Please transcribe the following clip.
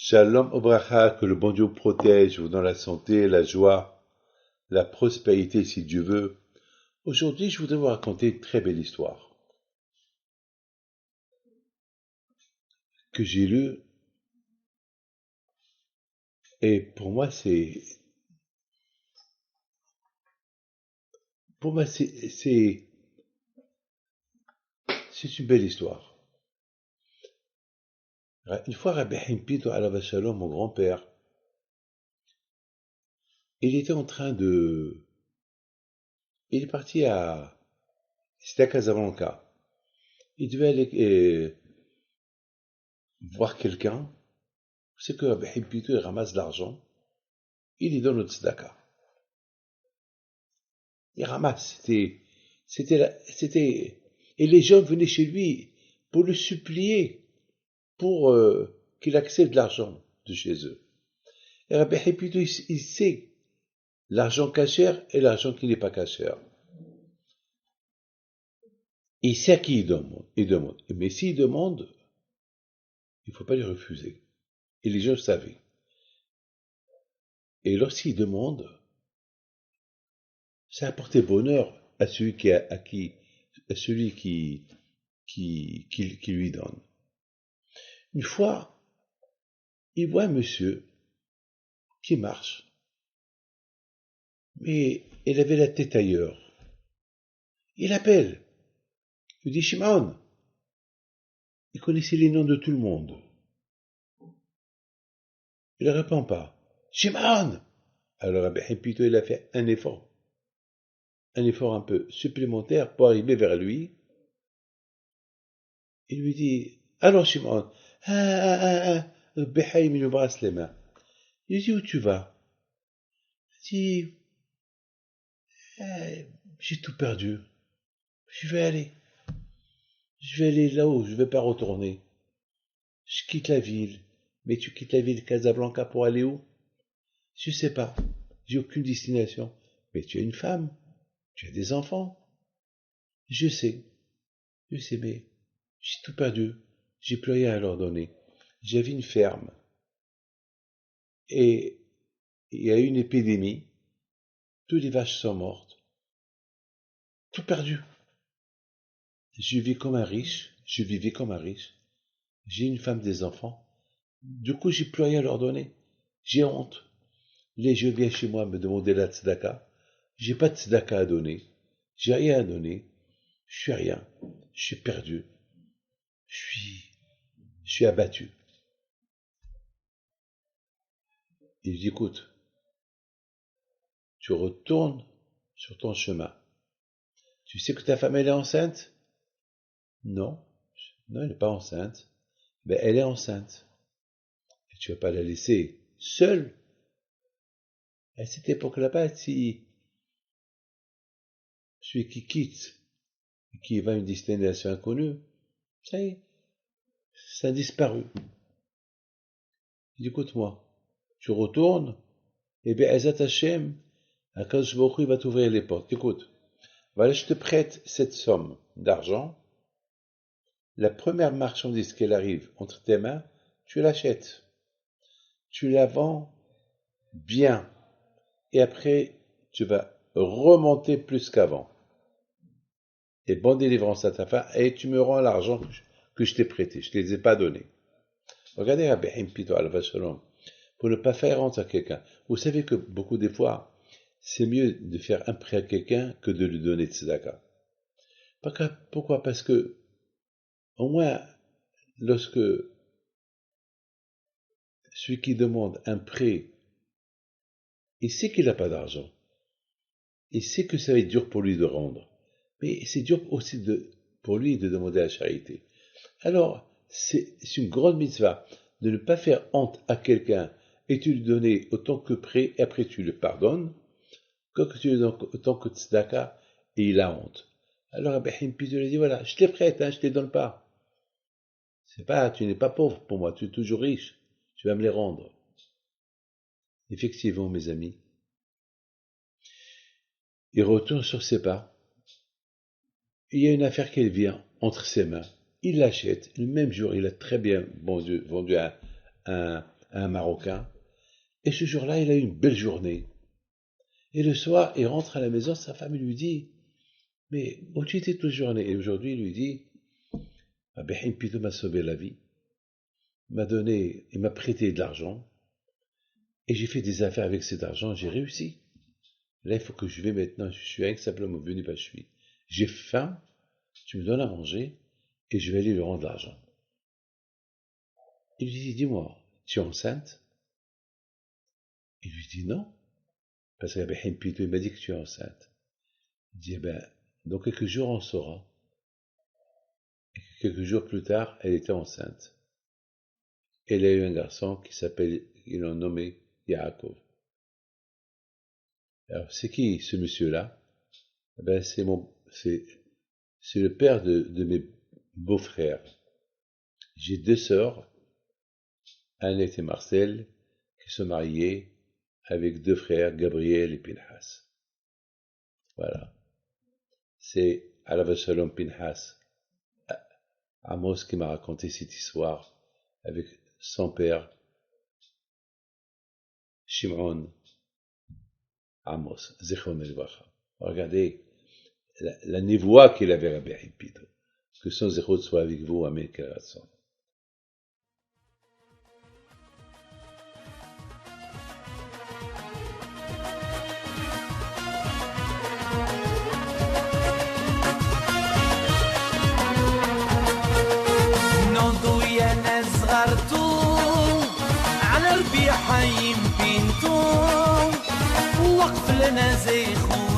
Shalom Obracha, que le bon Dieu vous protège, vous dans la santé, la joie, la prospérité si Dieu veut. Aujourd'hui, je voudrais vous raconter une très belle histoire que j'ai lue et pour moi c'est une belle histoire. Une fois, Rabbi Haim Pito alav Shalom, mon grand-père, il était en train de, il est parti c'était à Casablanca. Il devait aller voir quelqu'un. C'est que Rabbi Haim Pito il ramasse de l'argent, il lui donne au tzedaka. Il ramasse. Et les gens venaient chez lui pour le supplier pour qu'il accepte l'argent de chez eux. Et Rabbi Hippitou, il sait l'argent cachère et l'argent qui n'est pas cachère. Il sait à qui il demande. Mais s'il demande, il ne faut pas lui refuser. Et les gens le savaient. Et lorsqu'il demande, ça apportait bonheur à celui qui lui donne. Une fois, il voit un monsieur qui marche, mais il avait la tête ailleurs. Il appelle, il dit Shimon. Il connaissait les noms de tout le monde. Il ne répond pas. Shimon. Alors Rabbi Hipito, il a fait un effort un peu supplémentaire pour arriver vers lui. Il lui dit alors Shimon, Rabbi Haim, il nous brasse les mains. Il dit où tu vas? Il dit j'ai tout perdu. Je vais aller. Je vais aller là-haut, je ne vais pas retourner. Je quitte la ville. Mais tu quittes la ville de Casablanca pour aller où? Je sais pas. J'ai aucune destination. Mais tu as une femme. Tu as des enfants. Je sais. Je sais, mais j'ai tout perdu. J'ai plus rien à leur donner. J'avais une ferme. Et il y a eu une épidémie. Toutes les vaches sont mortes. Tout perdu. Je vis comme un riche. Je vivais comme un riche. J'ai une femme, des enfants. Du coup, j'ai plus rien à leur donner. J'ai honte. Les gens viennent chez moi me demander la tzedaka. J'ai pas de tzedaka à donner. J'ai rien à donner. Je suis rien. Je suis perdu. Je suis, je suis abattu. Il dit, écoute, tu retournes sur ton chemin. Tu sais que ta femme, elle est enceinte? Non. Non, elle n'est pas enceinte. Ben, elle est enceinte. Et tu vas pas la laisser seule. À cette époque-là, si celui qui quitte et qui va à une destination inconnue, ça y est, ça a disparu. Il dit, écoute-moi, tu retournes, et bien, Ezat Hashem, Akadosh Baruch Hu, il va t'ouvrir les portes. Écoute, voilà, je te prête cette somme d'argent. La première marchandise qu'elle arrive entre tes mains, tu l'achètes. Tu la vends bien. Et après, tu vas remonter plus qu'avant. Et bonne délivrance à ta femme. Et tu me rends l'argent que je t'ai prêté. Je ne te les ai pas donnés. Regardez Rabbi Haim Pito alav Shalom. Pour ne pas faire honte à quelqu'un. Vous savez que beaucoup des fois, c'est mieux de faire un prêt à quelqu'un que de lui donner de tzedaka. Pourquoi? Parce que, au moins, lorsque celui qui demande un prêt, il sait qu'il n'a pas d'argent. Il sait que ça va être dur pour lui de rendre. Mais c'est dur aussi pour lui de demander la charité. Alors, c'est une grande mitzvah de ne pas faire honte à quelqu'un et tu lui donner autant que prêt et après tu le pardonnes, que tu lui donnes autant que tzedaka et il a honte. Alors Abraham Pizou lui dit voilà, je te les prête, je te les donne pas. Tu n'es pas pauvre pour moi, tu es toujours riche, tu vas me les rendre. Effectivement, mes amis, il retourne sur ses pas. Il y a une affaire qui vient entre ses mains. Il l'achète. Le même jour, il a très bien vendu un Marocain. Et ce jour-là, il a eu une belle journée. Et le soir, il rentre à la maison, sa femme lui dit, mais où tu étais toute la journée? Et aujourd'hui, il lui dit, Abéhim Pito m'a sauvé la vie, il m'a prêté de l'argent, et j'ai fait des affaires avec cet argent, j'ai réussi. Là, il faut que je vais maintenant, je suis rien que simplement venu, je suis. J'ai faim, tu me donnes à manger, et je vais aller lui rendre l'argent. Il lui dit, dis-moi, tu es enceinte? Il lui dit non, parce qu'Abéhim Pito, il m'a dit que tu es enceinte. Il dit, eh ben, dans quelques jours, on saura. Et quelques jours plus tard, elle était enceinte. Elle a eu un garçon ils l'ont nommé Yaakov. Alors, c'est qui ce monsieur-là? Eh ben, c'est le père de mes beaux-frères. J'ai deux sœurs, Annette et Marcel, qui sont mariées avec deux frères, Gabriel et Pinhas. Voilà. C'est Alav Shalom Pinhas, Amos, qui m'a raconté cette histoire avec son père, Shimon Amos, Zichron Elvacha. Regardez la névoie qu'il avait Rabbi Pito. Que son Zichron soit avec vous, Amen, Keratzon. على ربيع حيم بنتو وقف لنا زي خو